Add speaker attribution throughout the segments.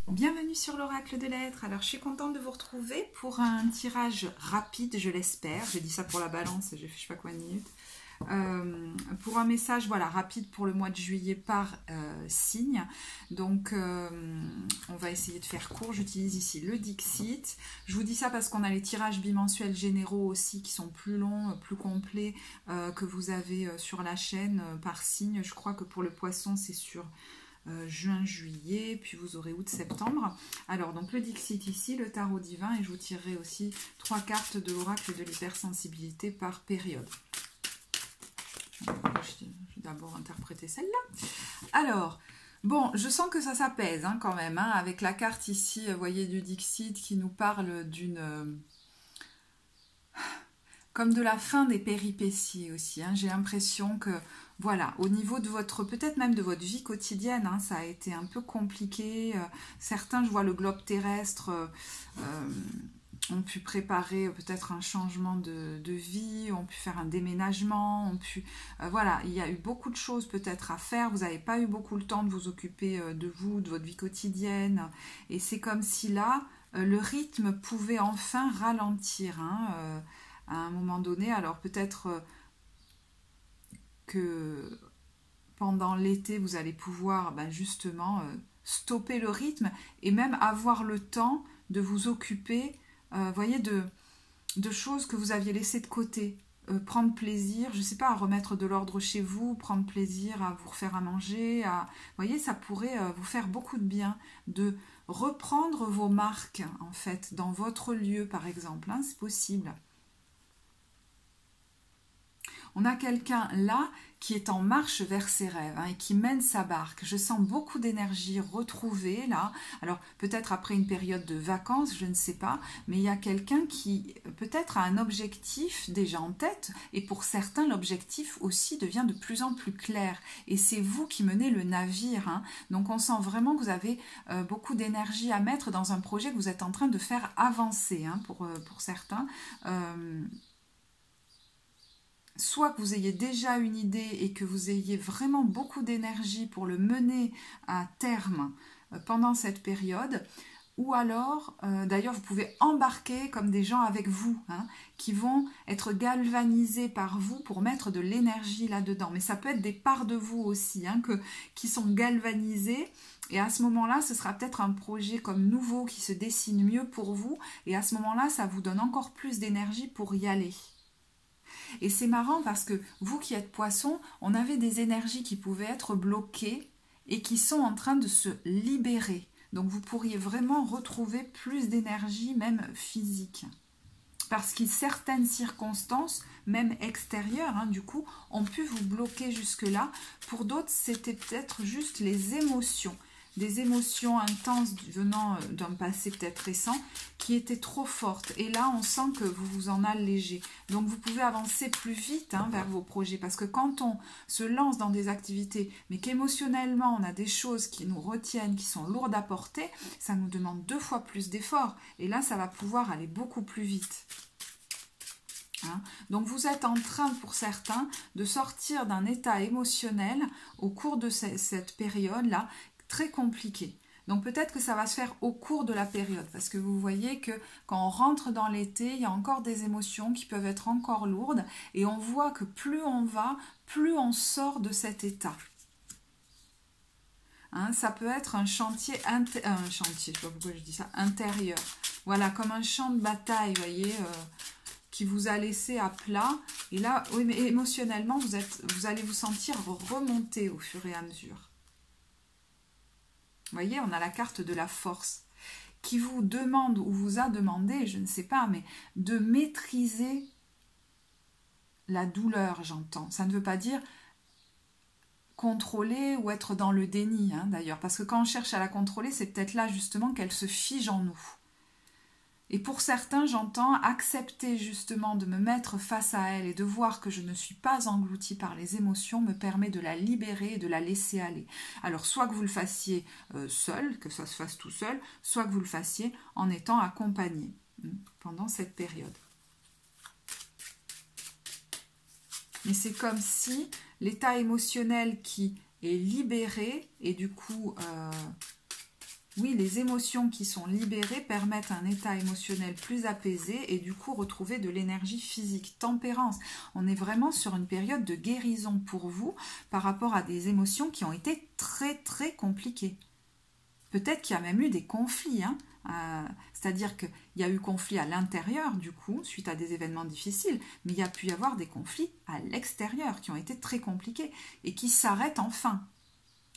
Speaker 1: Bienvenue sur l'oracle de l'être. Alors je suis contente de vous retrouver pour un tirage rapide, je l'espère. J'ai dit ça pour la balance, j'ai fait je sais pas combien de minutes. Pour un message voilà, rapide pour le mois de juillet par signe. Donc on va essayer de faire court. J'utilise ici le Dixit. Je vous dis ça parce qu'on a les tirages bimensuels généraux aussi qui sont plus longs, plus complets que vous avez sur la chaîne par signe. Je crois que pour le poisson c'est sur juin, juillet, puis vous aurez août, septembre. Alors, donc le Dixit ici, le tarot divin, et je vous tirerai aussi 3 cartes de l'oracle de l'hypersensibilité par période. Je vais d'abord interpréter celle-là. Alors, bon, je sens que ça s'apaise hein, quand même, hein, avec la carte ici, vous voyez, du Dixit qui nous parle d'une... comme de la fin des péripéties aussi. Hein. J'ai l'impression que, voilà, au niveau de votre, peut-être même de votre vie quotidienne, hein, ça a été un peu compliqué. Certains, je vois le globe terrestre, ont pu préparer peut-être un changement de vie, ont pu faire un déménagement, ont pu... voilà, il y a eu beaucoup de choses peut-être à faire. Vous n'avez pas eu beaucoup le temps de vous occuper de vous, de votre vie quotidienne. Et c'est comme si là, le rythme pouvait enfin ralentir, hein, à un moment donné. Alors peut-être que pendant l'été, vous allez pouvoir justement stopper le rythme et même avoir le temps de vous occuper, voyez, de choses que vous aviez laissées de côté. Prendre plaisir, je ne sais pas, à remettre de l'ordre chez vous, prendre plaisir à vous refaire à manger. Vous voyez, ça pourrait vous faire beaucoup de bien de reprendre vos marques, en fait, dans votre lieu, par exemple. Hein, c'est possible. On a quelqu'un là qui est en marche vers ses rêves hein, et qui mène sa barque. Je sens beaucoup d'énergie retrouvée là. Alors peut-être après une période de vacances, je ne sais pas, mais il y a quelqu'un qui peut-être a un objectif déjà en tête et pour certains l'objectif aussi devient de plus en plus clair. Et c'est vous qui menez le navire. Hein. Donc on sent vraiment que vous avez beaucoup d'énergie à mettre dans un projet que vous êtes en train de faire avancer hein, pour certains. Soit que vous ayez déjà une idée et que vous ayez vraiment beaucoup d'énergie pour le mener à terme pendant cette période, ou alors, d'ailleurs, vous pouvez embarquer comme des gens avec vous, hein, qui vont être galvanisés par vous pour mettre de l'énergie là-dedans. Mais ça peut être des parts de vous aussi, hein, qui sont galvanisées. Et à ce moment-là, ce sera peut-être un projet comme nouveau qui se dessine mieux pour vous. Et à ce moment-là, ça vous donne encore plus d'énergie pour y aller. Et c'est marrant parce que vous qui êtes poisson, on avait des énergies qui pouvaient être bloquées et qui sont en train de se libérer. Donc vous pourriez vraiment retrouver plus d'énergie, même physique. Parce que certaines circonstances, même extérieures, hein, du coup, ont pu vous bloquer jusque-là. Pour d'autres, c'était peut-être juste les émotions. Des émotions intenses venant d'un passé peut-être récent qui étaient trop fortes. Et là, on sent que vous vous en allégez. Donc, vous pouvez avancer plus vite hein, vers vos projets. Parce que quand on se lance dans des activités, mais qu'émotionnellement, on a des choses qui nous retiennent, qui sont lourdes à porter, ça nous demande 2 fois plus d'efforts. Et là, ça va pouvoir aller beaucoup plus vite. Hein? Donc vous êtes en train pour certains de sortir d'un état émotionnel au cours de cette période-là très compliqué. Donc peut-être que ça va se faire au cours de la période parce que vous voyez que quand on rentre dans l'été, il y a encore des émotions qui peuvent être encore lourdes et on voit que plus on va, plus on sort de cet état. Hein, ça peut être un chantier, je sais pas pourquoi je dis ça, intérieur. Voilà, comme un champ de bataille, vous voyez, qui vous a laissé à plat. Et là, oui, mais émotionnellement, vous allez vous sentir remonter au fur et à mesure. Vous voyez, on a la carte de la force qui vous demande ou vous a demandé, je ne sais pas, mais de maîtriser la douleur, j'entends. Ça ne veut pas dire contrôler ou être dans le déni, hein, d'ailleurs. Parce que quand on cherche à la contrôler, c'est peut-être là justement qu'elle se fige en nous. Et pour certains, j'entends accepter justement de me mettre face à elle et de voir que je ne suis pas engloutie par les émotions me permet de la libérer et de la laisser aller. Alors soit que vous le fassiez seul, que ça se fasse tout seul, soit que vous le fassiez en étant accompagné pendant cette période. Mais c'est comme si l'état émotionnel qui est libéré et du coup oui, les émotions qui sont libérées permettent un état émotionnel plus apaisé et du coup retrouver de l'énergie physique. Tempérance, on est vraiment sur une période de guérison pour vous par rapport à des émotions qui ont été très très compliquées. Peut-être qu'il y a même eu des conflits, hein. C'est-à-dire qu'il y a eu conflit à l'intérieur du coup, suite à des événements difficiles, mais il y a pu y avoir des conflits à l'extérieur qui ont été très compliqués et qui s'arrêtent enfin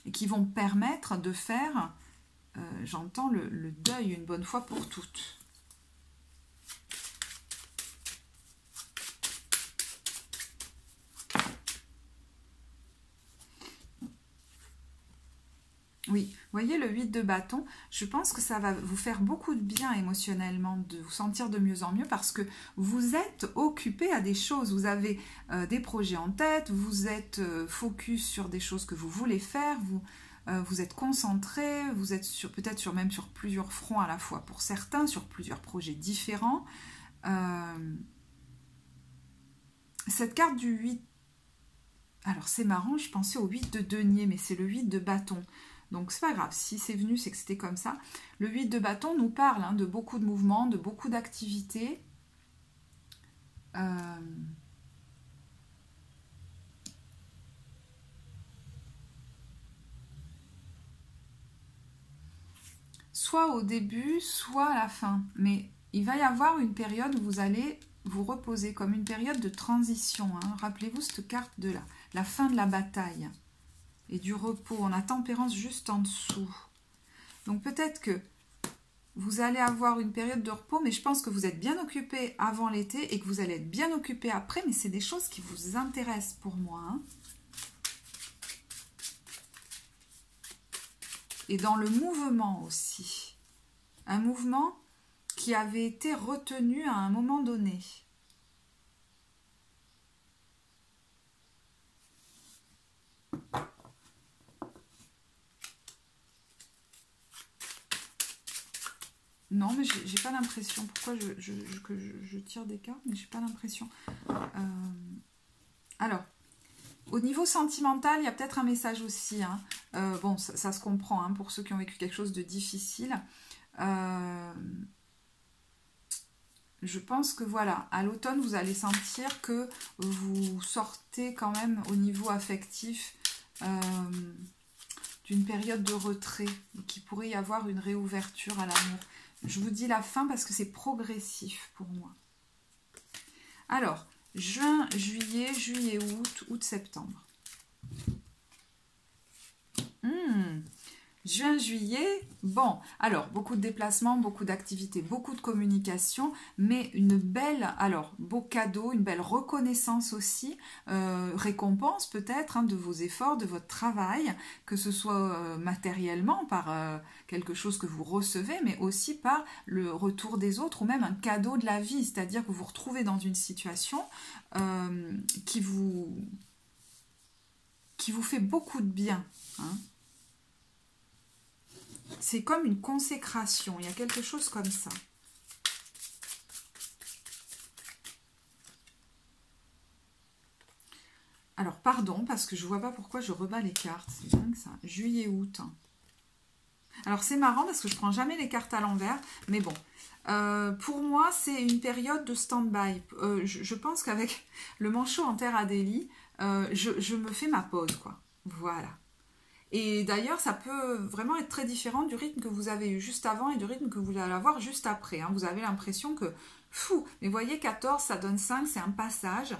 Speaker 1: et qui vont permettre de faire, j'entends le deuil une bonne fois pour toutes. Oui, vous voyez le 8 de bâton, je pense que ça va vous faire beaucoup de bien émotionnellement, de vous sentir de mieux en mieux parce que vous êtes occupé à des choses, vous avez des projets en tête, vous êtes focus sur des choses que vous voulez faire, vous êtes concentré, vous êtes peut-être même sur plusieurs fronts à la fois pour certains, sur plusieurs projets différents. Cette carte du 8, alors c'est marrant, je pensais au 8 de denier, mais c'est le 8 de bâton. Donc c'est pas grave, si c'est venu, c'est que c'était comme ça. Le 8 de bâton nous parle hein, de beaucoup de mouvements, de beaucoup d'activités. Soit au début, soit à la fin. Mais il va y avoir une période où vous allez vous reposer, comme une période de transition. Hein. Rappelez-vous cette carte de la fin de la bataille. Et du repos, on a tempérance juste en dessous. Donc peut-être que vous allez avoir une période de repos, mais je pense que vous êtes bien occupé avant l'été et que vous allez être bien occupé après, mais c'est des choses qui vous intéressent pour moi. Hein. Et dans le mouvement aussi. Un mouvement qui avait été retenu à un moment donné. Non, mais j'ai pas l'impression. Pourquoi je tire des cartes, mais j'ai pas l'impression. Alors, au niveau sentimental, il y a peut-être un message aussi. Hein. Bon, ça se comprend hein, pour ceux qui ont vécu quelque chose de difficile. Je pense que voilà, à l'automne, vous allez sentir que vous sortez quand même au niveau affectif d'une période de retrait, et qu'il pourrait y avoir une réouverture à l'amour. Je vous dis la fin parce que c'est progressif pour moi. Alors, juin, juillet, août, septembre. Juin, juillet, bon, alors, beaucoup de déplacements, beaucoup d'activités, beaucoup de communication, mais une belle, alors, beau cadeau, une belle reconnaissance aussi, récompense peut-être hein, de vos efforts, de votre travail, que ce soit matériellement, par quelque chose que vous recevez, mais aussi par le retour des autres, ou même un cadeau de la vie, c'est-à-dire que vous vous retrouvez dans une situation qui vous fait beaucoup de bien, hein. C'est comme une consécration, il y a quelque chose comme ça. Alors, pardon, parce que je ne vois pas pourquoi je rebats les cartes. C'est dingue ça. Juillet, août. Alors, c'est marrant parce que je ne prends jamais les cartes à l'envers. Mais bon, pour moi, c'est une période de stand-by. Je pense qu'avec le manchot en terre Adélie, je me fais ma pause, quoi. Voilà. Et d'ailleurs, ça peut vraiment être très différent du rythme que vous avez eu juste avant et du rythme que vous allez avoir juste après. Hein. Vous avez l'impression que, fou, mais voyez, 14, ça donne 5, c'est un passage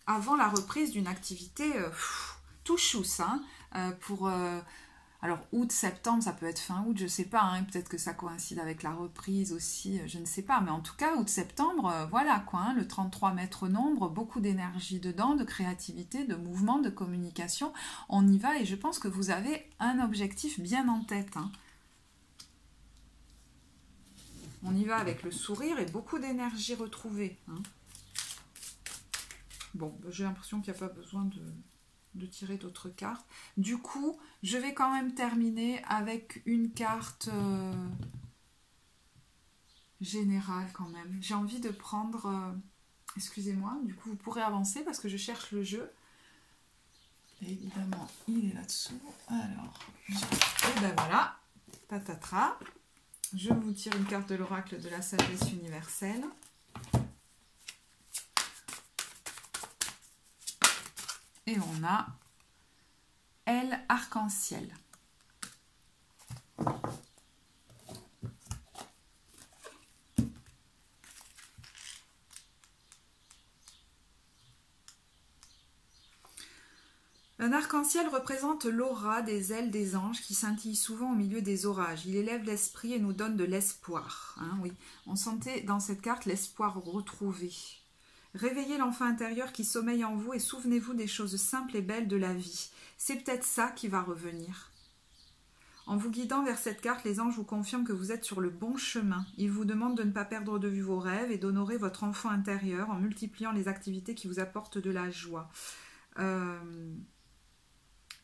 Speaker 1: avant la reprise d'une activité tout chousse. Hein, alors, août, septembre, ça peut être fin août, je ne sais pas. Hein, peut-être que ça coïncide avec la reprise aussi, je ne sais pas. Mais en tout cas, août, septembre, voilà quoi. Hein, le 33 mètres nombre, beaucoup d'énergie dedans, de créativité, de mouvement, de communication. On y va et je pense que vous avez un objectif bien en tête. Hein. On y va avec le sourire et beaucoup d'énergie retrouvée. Hein. Bon, j'ai l'impression qu'il n'y a pas besoin de tirer d'autres cartes. Du coup, je vais quand même terminer avec une carte générale quand même. J'ai envie de prendre... excusez-moi, du coup vous pourrez avancer parce que je cherche le jeu. Et évidemment, il est là-dessous. Alors, et ben voilà. patatras. Je vous tire une carte de l'oracle de la sagesse universelle. Et on a Elle arc-en-ciel. Un arc-en-ciel représente l'aura des ailes des anges qui scintillent souvent au milieu des orages. Il élève l'esprit et nous donne de l'espoir. Hein, oui, on sentait dans cette carte l'espoir retrouvé. Réveillez l'enfant intérieur qui sommeille en vous et souvenez-vous des choses simples et belles de la vie. C'est peut-être ça qui va revenir. En vous guidant vers cette carte, les anges vous confirment que vous êtes sur le bon chemin. Ils vous demandent de ne pas perdre de vue vos rêves et d'honorer votre enfant intérieur en multipliant les activités qui vous apportent de la joie.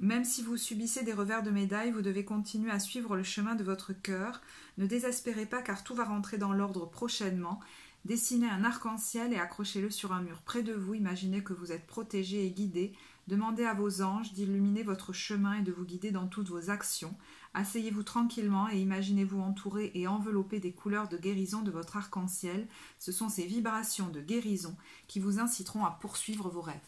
Speaker 1: Même si vous subissez des revers de médaille, vous devez continuer à suivre le chemin de votre cœur. Ne désespérez pas car tout va rentrer dans l'ordre prochainement. Dessinez un arc-en-ciel et accrochez-le sur un mur près de vous. Imaginez que vous êtes protégé et guidé. Demandez à vos anges d'illuminer votre chemin et de vous guider dans toutes vos actions. Asseyez-vous tranquillement et imaginez-vous entouré et enveloppé des couleurs de guérison de votre arc-en-ciel. Ce sont ces vibrations de guérison qui vous inciteront à poursuivre vos rêves.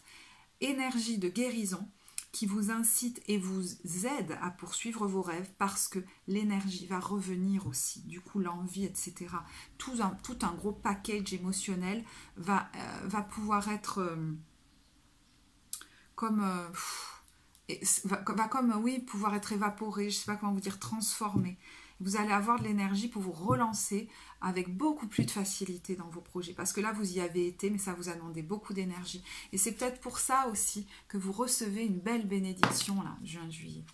Speaker 1: Énergie de guérison qui vous incite et vous aide à poursuivre vos rêves parce que l'énergie va revenir aussi. Du coup, l'envie, etc. Tout un gros package émotionnel va pouvoir être pouvoir être évaporé, je ne sais pas comment vous dire, transformé. Vous allez avoir de l'énergie pour vous relancer avec beaucoup plus de facilité dans vos projets. Parce que là, vous y avez été, mais ça vous a demandé beaucoup d'énergie. Et c'est peut-être pour ça aussi que vous recevez une belle bénédiction, là, juin-juillet.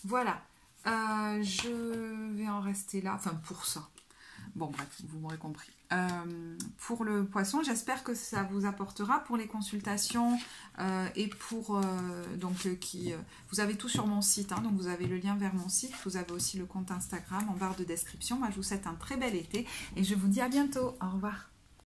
Speaker 1: Voilà. Je vais en rester là. Enfin, pour ça. Bon, bref, vous m'aurez compris. Pour le poisson, j'espère que ça vous apportera pour les consultations et pour vous avez tout sur mon site, hein, donc vous avez le lien vers mon site, vous avez aussi le compte Instagram en barre de description. Moi, je vous souhaite un très bel été et je vous dis à bientôt. Au revoir.